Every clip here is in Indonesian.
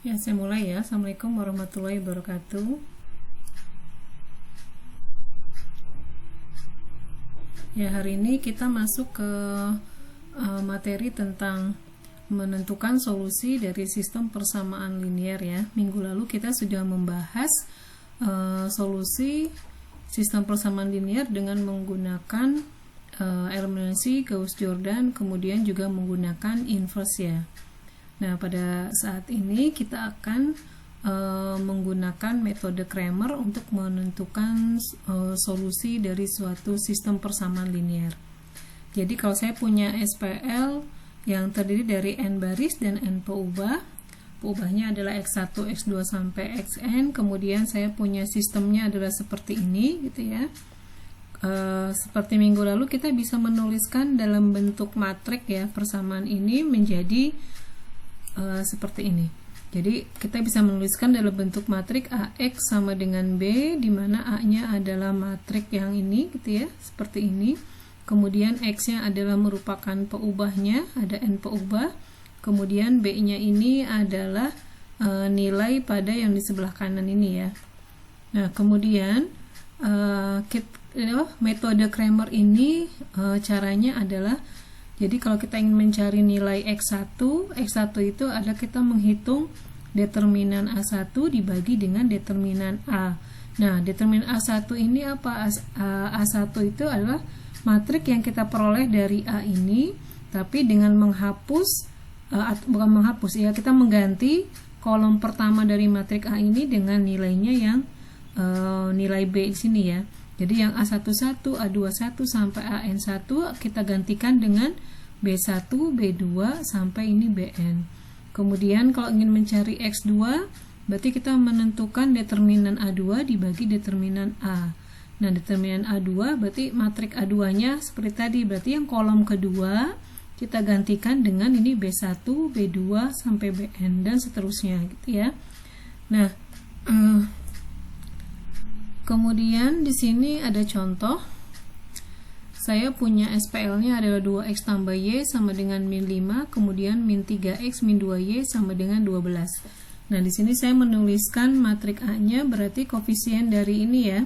Ya, saya mulai ya. Assalamualaikum warahmatullahi wabarakatuh. Ya, hari ini kita masuk ke materi tentang menentukan solusi dari sistem persamaan linear ya. Minggu lalu kita sudah membahas solusi sistem persamaan linear dengan menggunakan eliminasi Gauss-Jordan, kemudian juga menggunakan inverse ya. Nah, pada saat ini kita akan menggunakan metode Cramer untuk menentukan solusi dari suatu sistem persamaan linear. Jadi kalau saya punya SPL yang terdiri dari n baris dan n peubah, peubahnya adalah x1, x2 sampai xn, kemudian saya punya sistemnya adalah seperti ini gitu ya. Seperti minggu lalu kita bisa menuliskan dalam bentuk matrik ya, persamaan ini menjadi seperti ini. Jadi kita bisa menuliskan dalam bentuk matrik AX sama dengan B, di mana A-nya adalah matrik yang ini gitu ya, seperti ini. Kemudian X-nya adalah merupakan peubahnya, ada n peubah. Kemudian B-nya ini adalah nilai pada yang di sebelah kanan ini ya. Nah, kemudian metode Cramer ini caranya adalah, jadi kalau kita ingin mencari nilai X1 itu adalah kita menghitung determinan A1 dibagi dengan determinan A. Nah, determinan A1 ini apa? A1 itu adalah matrik yang kita peroleh dari A ini, tapi dengan menghapus, bukan menghapus ya, kita mengganti kolom pertama dari matrik A ini dengan nilainya yang nilai B di sini ya. Jadi yang A11, A21 sampai AN1 kita gantikan dengan B1, B2 sampai ini BN. Kemudian kalau ingin mencari X2, berarti kita menentukan determinan A2 dibagi determinan A. Nah, determinan A2 berarti matrik A2-nya seperti tadi, berarti yang kolom kedua kita gantikan dengan ini B1, B2 sampai BN dan seterusnya gitu ya. Nah, kemudian di sini ada contoh. Saya punya SPL-nya adalah 2x tambah y sama dengan min 5, kemudian min 3x min 2y sama dengan 12. Nah, di sini saya menuliskan matrik A-nya berarti koefisien dari ini ya.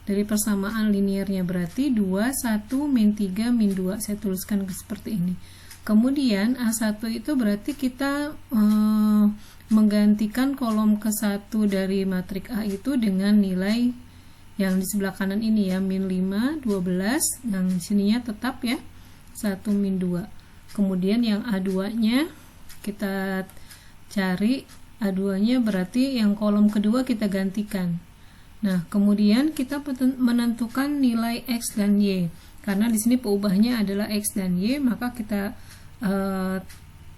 Dari persamaan linearnya berarti 2, 1, min 3, min 2. Saya tuliskan seperti ini. Kemudian A1 itu berarti kita menggantikan kolom ke-1 dari matrik A itu dengan nilai yang di sebelah kanan ini ya, min 5, 12, yang sininya tetap ya, 1 min 2. Kemudian yang A2-nya kita cari, A2-nya berarti yang kolom kedua kita gantikan. Nah, kemudian kita menentukan nilai X dan Y. Karena di sini peubahnya adalah X dan Y, maka kita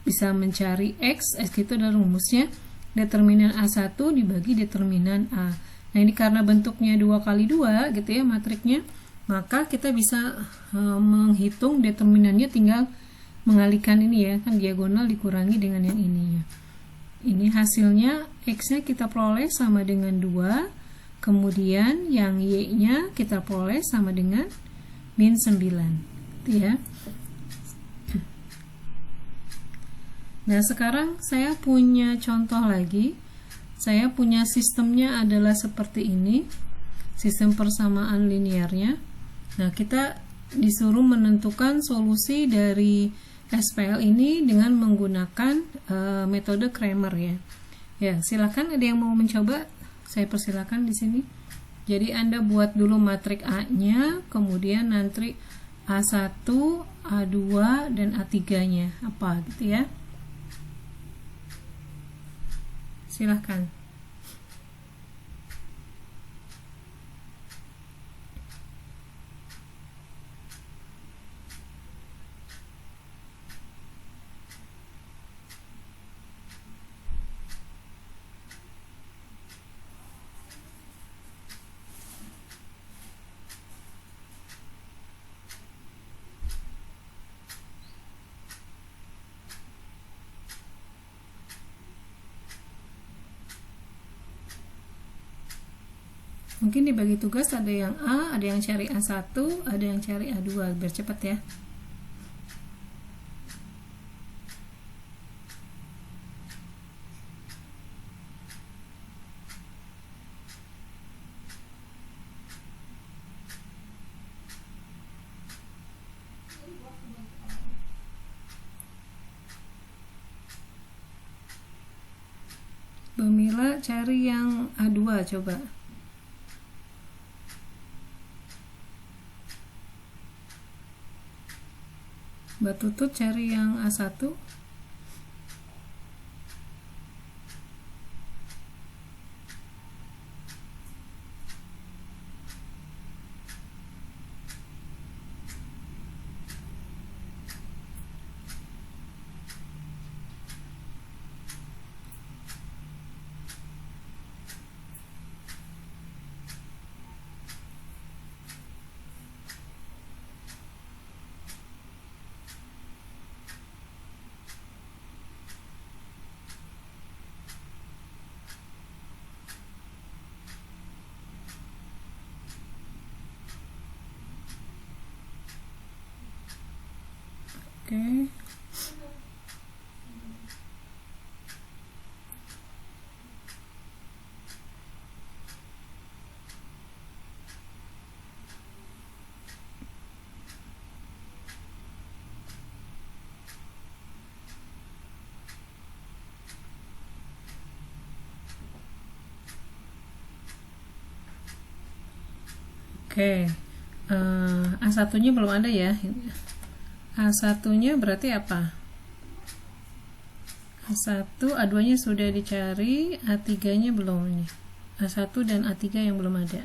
bisa mencari X itu adalah rumusnya determinan A1 dibagi determinan A. Nah, ini karena bentuknya 2 kali 2 gitu ya matriknya, maka kita bisa menghitung determinannya, tinggal mengalihkan ini ya, kan diagonal dikurangi dengan yang ininya. Ini hasilnya, X-nya kita peroleh sama dengan 2, kemudian yang Y-nya kita peroleh sama dengan min 9 gitu ya. Nah, sekarang saya punya contoh lagi. Saya punya sistemnya adalah seperti ini, sistem persamaan linearnya. Nah, kita disuruh menentukan solusi dari SPL ini dengan menggunakan metode Cramer ya. Ya, silakan ada yang mau mencoba, saya persilakan di sini. Jadi Anda buat dulu matrik A-nya, kemudian nanti A1, A2 dan A3-nya apa gitu ya. Silahkan. Mungkin dibagi tugas, ada yang A, ada yang cari A1, ada yang cari A2, biar cepat ya. Bamila cari yang A2 coba. Mbak Tutut cari yang A1. Oke. Oke, A1-nya belum ada ya. A1-nya berarti apa? A1, A2-nya sudah dicari, A3-nya belum nih. A1 dan A3 yang belum ada.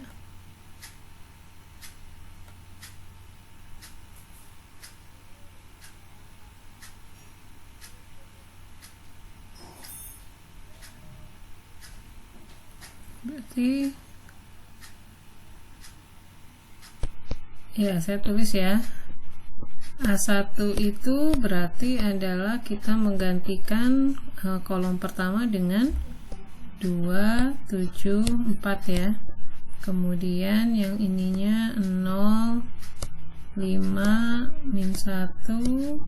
Berarti ya, saya tulis ya. A1 itu berarti adalah kita menggantikan kolom pertama dengan 2, 7, 4 ya. Kemudian yang ininya 0, 5, min 1.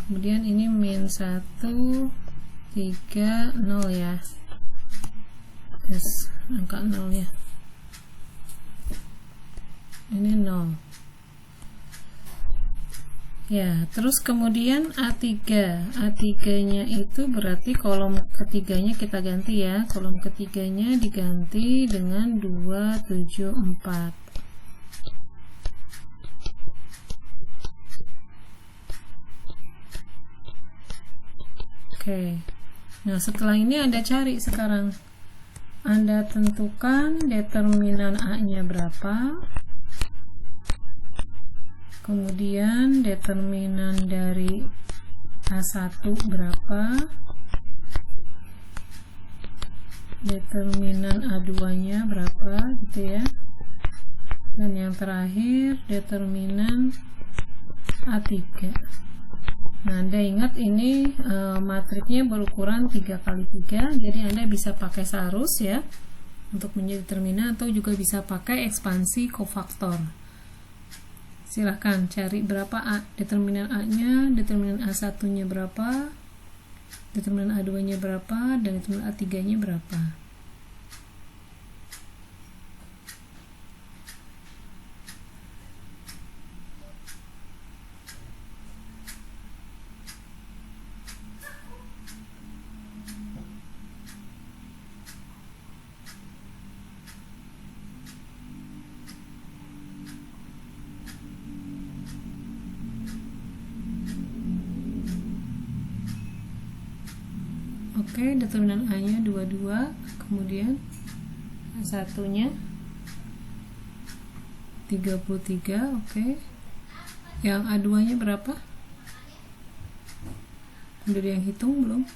Kemudian ini min 1, 3, 0 ya. Yes, angka 0 ya. Ini 0 ya. Terus kemudian A3 nya itu berarti kolom ketiganya kita ganti ya. Kolom ketiganya diganti dengan 2, 7, 4. Oke, nah setelah ini Anda cari sekarang, Anda tentukan determinan A-nya berapa, kemudian determinan dari A1 berapa, determinan A2-nya berapa gitu ya, dan yang terakhir determinan A3. Nah, Anda ingat ini matriknya berukuran 3x3, jadi Anda bisa pakai sarus ya untuk menjadi determinan, atau juga bisa pakai ekspansi kofaktor. Silahkan cari berapa determinan A-nya, determinan A1-nya berapa, determinan A2-nya berapa, dan determinan A3-nya berapa. Oke, determinan A-nya 22, kemudian A1-nya 33, oke. Yang A2-nya berapa? Udah yang hitung belum?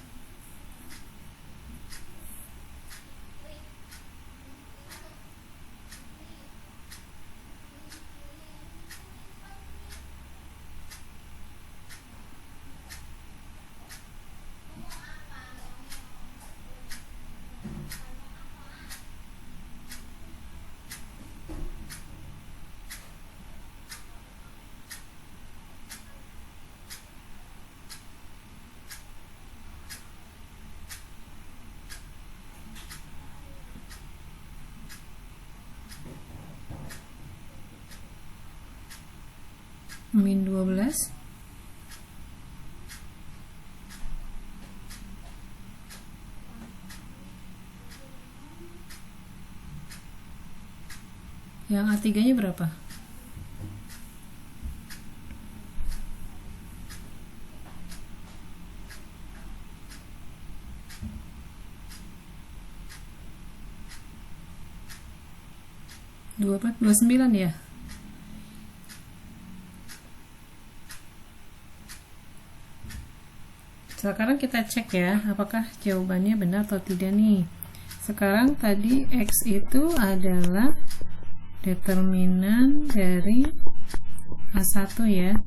Min 12. Yang A3-nya berapa? Dua 29 ya. Sekarang kita cek ya, apakah jawabannya benar atau tidak nih. Sekarang tadi X itu adalah determinan dari A1 ya.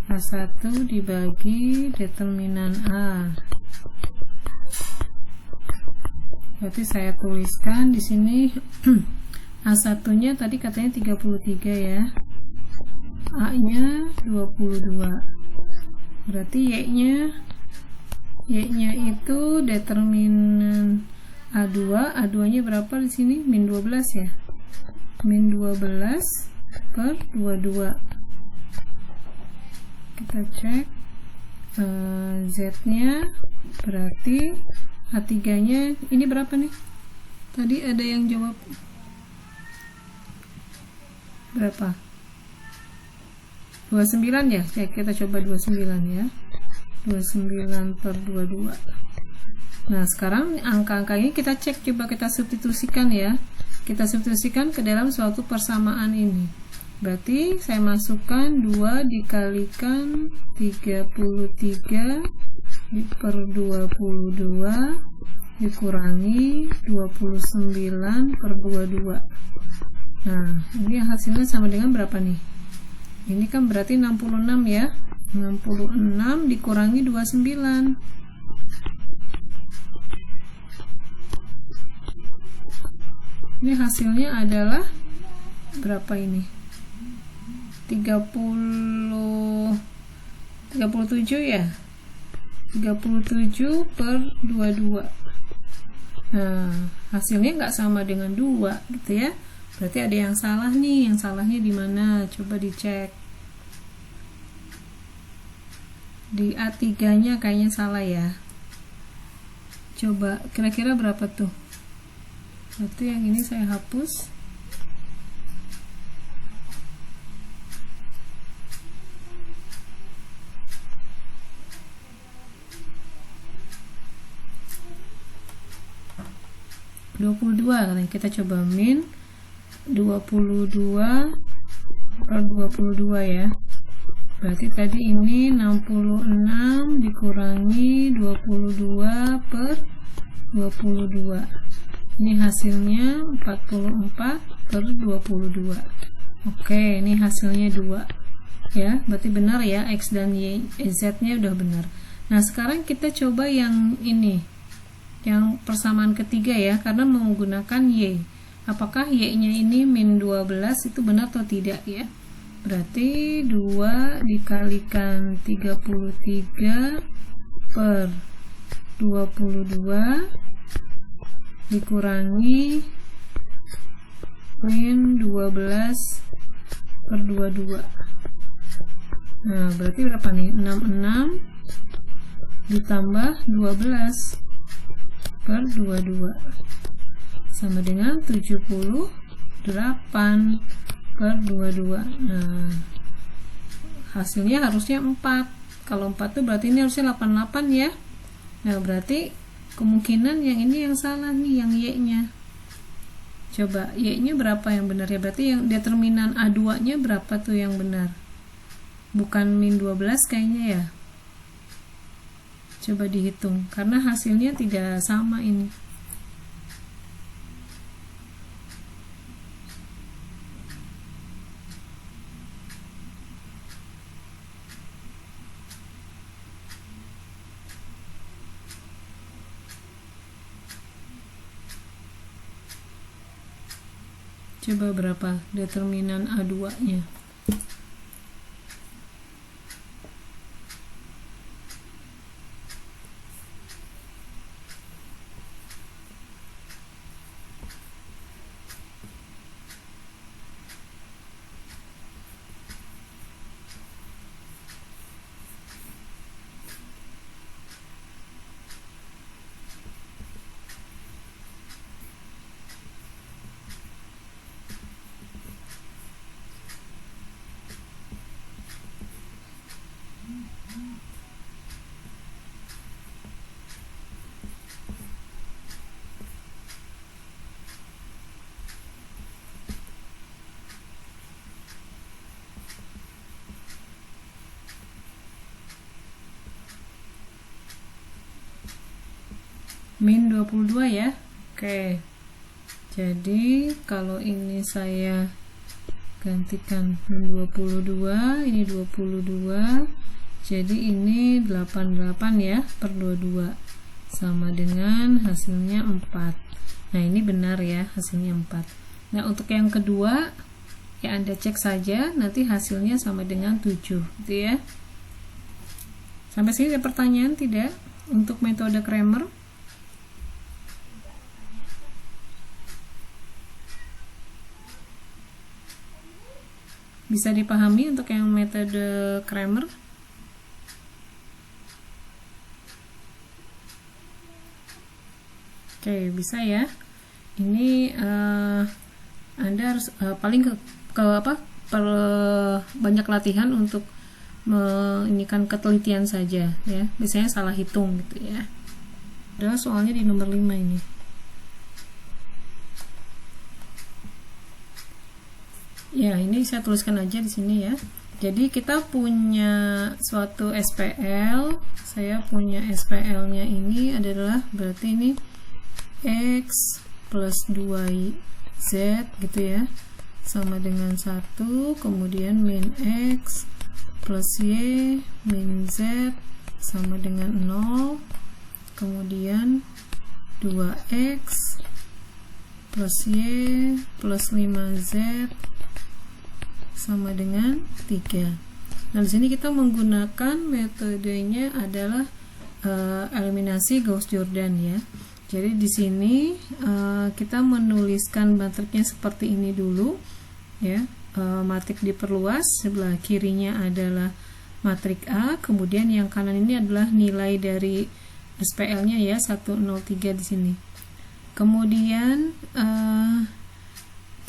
A1 dibagi determinan A. Berarti saya tuliskan di sini A1-nya tadi katanya 33 ya. A-nya 22. Berarti Y-nya itu determinan A2. A2-nya berapa di sini? Min 12 ya. Min 12 per 22. Kita cek Z-nya berarti A3-nya ini berapa nih? Tadi ada yang jawab berapa? 29 ya? Kita coba 29 ya. 29 per 22. Nah, sekarang angka-angka ini kita cek, coba kita substitusikan ya. Kita substitusikan ke dalam suatu persamaan ini. Berarti saya masukkan 2 dikalikan 33 per 22 dikurangi 29 per 22. Nah, ini hasilnya sama dengan berapa nih? Ini kan berarti 66 ya. 66 dikurangi 29. Ini hasilnya adalah berapa ini? 37 ya. 37 per 22. Nah, hasilnya nggak sama dengan 2 gitu ya. Berarti ada yang salah nih. Yang salahnya di mana? Coba dicek. Di A3-nya kayaknya salah ya. Coba kira-kira berapa tuh? Berarti yang ini saya hapus. Nah, kita coba min 22 per 22 ya. Berarti tadi ini 66 dikurangi 22 per 22. Ini hasilnya 44 per 22. Oke, ini hasilnya 2 ya. Berarti benar ya, X dan Y, Z-nya udah benar. Nah, sekarang kita coba yang ini, yang persamaan ketiga ya, karena menggunakan Y. Apakah Y-nya ini min 12 itu benar atau tidak ya? Berarti 2 dikalikan 33 per 22 dikurangi min 12 per 22. Nah, berarti berapa nih? 66 ditambah 12 per 22 sama dengan 78 per 22. Nah, hasilnya harusnya 4. Kalau 4 tuh berarti ini harusnya 88 ya. Nah, berarti kemungkinan yang ini yang salah nih, yang Y-nya. Coba Y-nya berapa yang benar ya? Berarti yang determinan A2-nya berapa tuh yang benar? Bukan min 12 kayaknya ya. Coba dihitung, karena hasilnya tidak sama ini. Coba berapa determinan A2-nya? min 22 ya. Oke, jadi kalau ini saya gantikan min 22, ini 22, jadi ini 88 ya per 22 sama dengan hasilnya 4. Nah ini benar ya, hasilnya 4. Nah untuk yang kedua ya Anda cek saja, nanti hasilnya sama dengan 7 gitu ya. Sampai sini ada pertanyaan tidak untuk metode Cramer? Bisa dipahami untuk yang metode Cramer? Oke, bisa ya. Ini Anda harus paling banyak latihan untuk menyikan ketelitian saja ya. Biasanya salah hitung gitu ya. Adalah soalnya di nomor 5 ini. Ya, ini saya tuliskan aja di sini ya. Jadi kita punya suatu SPL. Saya punya SPL-nya ini adalah berarti ini X plus 2Z gitu ya, sama dengan 1, kemudian min X plus Y min Z sama dengan 0, kemudian 2X plus Y plus 5Z sama dengan 3. Nah, di sini kita menggunakan metodenya adalah eliminasi Gauss-Jordan ya. Jadi di sini kita menuliskan matriknya seperti ini dulu ya. Matrik diperluas, sebelah kirinya adalah matrik A, kemudian yang kanan ini adalah nilai dari SPL-nya ya, 103 di sini. Kemudian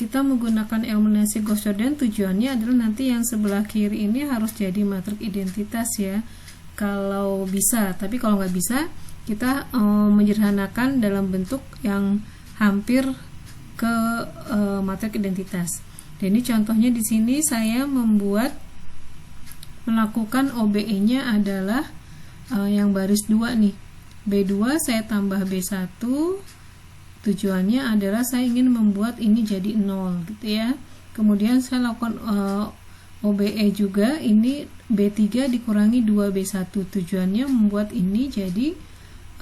kita menggunakan eliminasi Gauss-Jordan, tujuannya adalah nanti yang sebelah kiri ini harus jadi matrik identitas ya, kalau bisa. Tapi kalau nggak bisa, kita menyederhanakan dalam bentuk yang hampir ke matrik identitas. Dan ini contohnya di sini saya melakukan OBE-nya adalah yang baris 2 nih. B2 saya tambah B1. Tujuannya adalah saya ingin membuat ini jadi 0 gitu ya. Kemudian saya lakukan OBE juga, ini B3 dikurangi 2B1. Tujuannya membuat ini jadi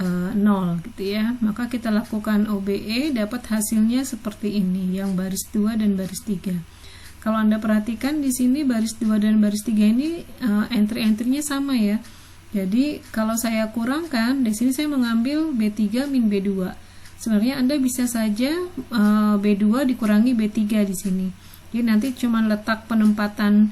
0 gitu ya. Maka kita lakukan OBE, dapat hasilnya seperti ini, yang baris 2 dan baris 3. Kalau Anda perhatikan di sini baris 2 dan baris 3 ini entry-entry-nya sama ya. Jadi kalau saya kurangkan, di sini saya mengambil B3 min B2. Sebenarnya Anda bisa saja B2 dikurangi B3 di sini. Jadi nanti cuma letak penempatan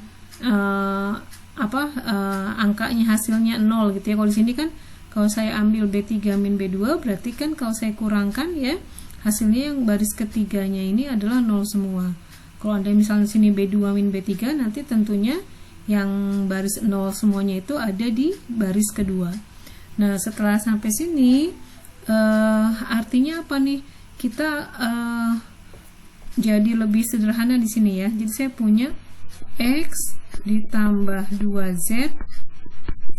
angkanya, hasilnya 0 gitu ya. Kalau di sini kan kalau saya ambil B3 min B2, berarti kan kalau saya kurangkan ya, hasilnya yang baris ketiganya ini adalah 0 semua. Kalau Anda misalnya di sini B2 min B3, nanti tentunya yang baris 0 semuanya itu ada di baris kedua. Nah, setelah sampai sini artinya apa nih? Kita jadi lebih sederhana di sini ya. Jadi saya punya X ditambah 2Z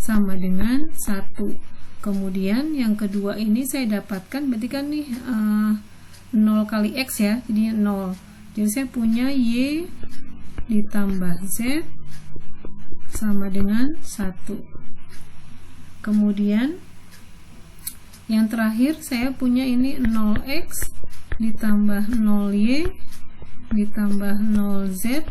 sama dengan 1. Kemudian yang kedua ini saya dapatkan, berarti kan nih 0 kali X ya, jadi 0. Jadi saya punya Y ditambah Z sama dengan 1. Kemudian yang terakhir saya punya ini 0X ditambah 0Y ditambah 0Z,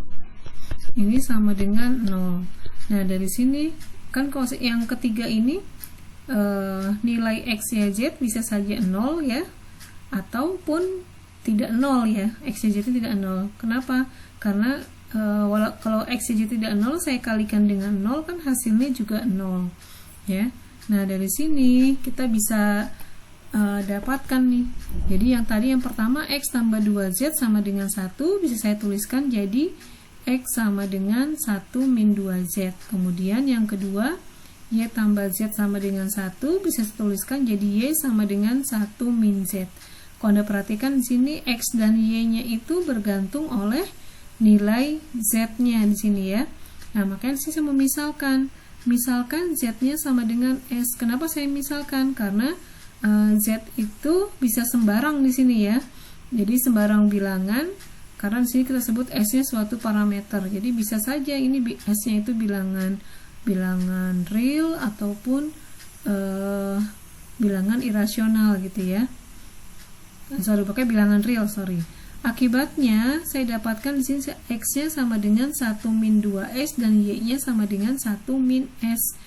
ini sama dengan 0. Nah dari sini kan kalau yang ketiga ini nilai X, Y, Z bisa saja 0 ya, ataupun tidak 0 ya, X, Y, Z tidak 0. Kenapa? Karena kalau X, Y, Z tidak 0, saya kalikan dengan 0 kan hasilnya juga 0 ya. Nah dari sini kita bisa dapatkan nih. Jadi yang tadi yang pertama X tambah 2Z sama dengan 1, bisa saya tuliskan jadi X sama dengan 1 min 2Z. Kemudian yang kedua Y tambah Z sama dengan 1, bisa saya tuliskan jadi Y sama dengan 1 min Z. Kalau Anda perhatikan di sini X dan Y-nya itu bergantung oleh nilai Z-nya di sini ya. Nah, makanya saya memisalkan. Misalkan Z-nya sama dengan S. Kenapa saya misalkan? Karena Z itu bisa sembarang di sini ya. Jadi sembarang bilangan, karena di sini kita sebut S-nya suatu parameter. Jadi bisa saja ini S-nya itu bilangan real ataupun bilangan irasional gitu ya. Pakai bilangan real, Akibatnya saya dapatkan di sini X-nya sama dengan 1 min 2S dan Y-nya sama dengan 1 min S.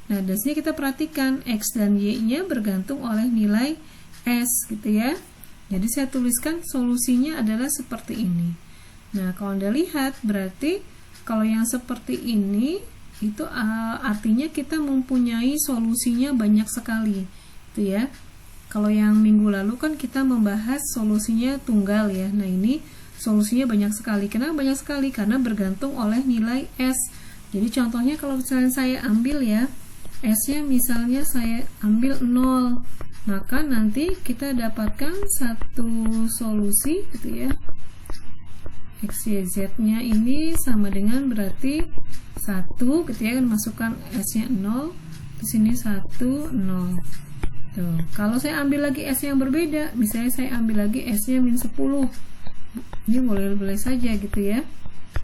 Nah, dari sini kita perhatikan X dan Y-nya bergantung oleh nilai S gitu ya. Jadi saya tuliskan solusinya adalah seperti ini. Nah, kalau Anda lihat berarti kalau yang seperti ini itu artinya kita mempunyai solusinya banyak sekali gitu ya. Kalau yang minggu lalu kan kita membahas solusinya tunggal ya. Nah, ini solusinya banyak sekali. Kenapa banyak sekali? Karena bergantung oleh nilai S. Jadi contohnya kalau misalnya saya ambil ya, S-nya misalnya saya ambil 0, maka nanti kita dapatkan satu solusi gitu ya. X, Y, Z-nya ini sama dengan berarti 1 gitu ya, masukkan S-nya 0, di sini 1, 0. Tuh. Kalau saya ambil lagi S yang berbeda, misalnya saya ambil lagi S-nya min 10, ini boleh-boleh saja gitu ya.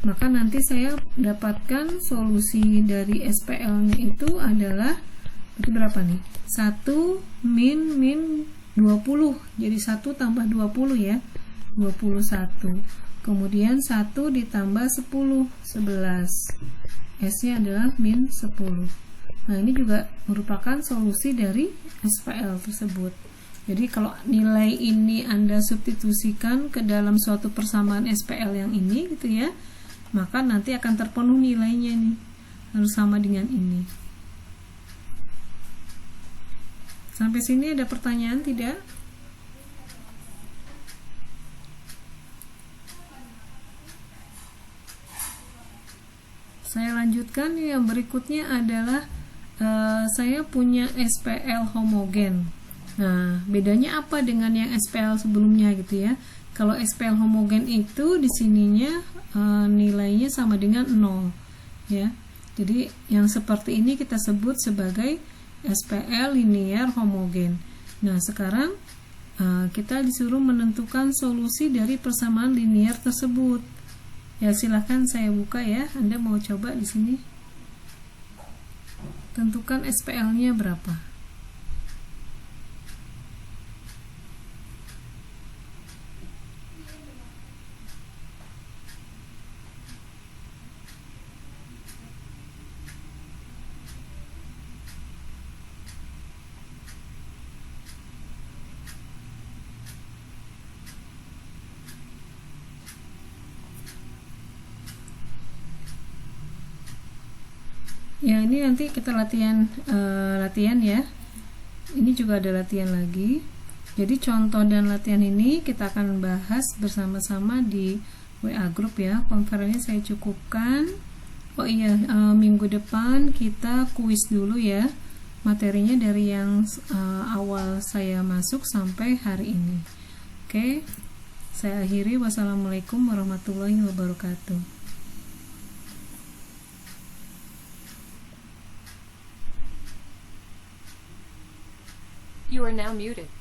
Maka nanti saya dapatkan solusi dari SPL-nya itu adalah berapa nih? 1 min 20. Jadi 1 tambah 20 ya. 21. Kemudian 1 ditambah 10, 11. S-nya adalah min 10. Nah, ini juga merupakan solusi dari SPL tersebut. Jadi kalau nilai ini Anda substitusikan ke dalam suatu persamaan SPL yang ini gitu ya, maka nanti akan terpenuhi nilainya nih, harus sama dengan ini. Sampai sini ada pertanyaan tidak? Saya lanjutkan, yang berikutnya adalah saya punya SPL homogen. Nah, bedanya apa dengan yang SPL sebelumnya gitu ya? Kalau SPL homogen itu di sininya nilainya sama dengan 0 ya. Jadi yang seperti ini kita sebut sebagai SPL linear homogen. Nah, sekarang kita disuruh menentukan solusi dari persamaan linear tersebut. Ya, silahkan saya buka ya. Anda mau coba di sini. Tentukan SPL-nya berapa. Ya, ini nanti kita latihan ya. Ini juga ada latihan lagi. Jadi contoh dan latihan ini kita akan bahas bersama-sama di WA group ya. Konferensi saya cukupkan. Oh iya, minggu depan kita kuis dulu ya. Materinya dari yang awal saya masuk sampai hari ini. Oke. Saya akhiri. Wassalamualaikum warahmatullahi wabarakatuh. You are now muted.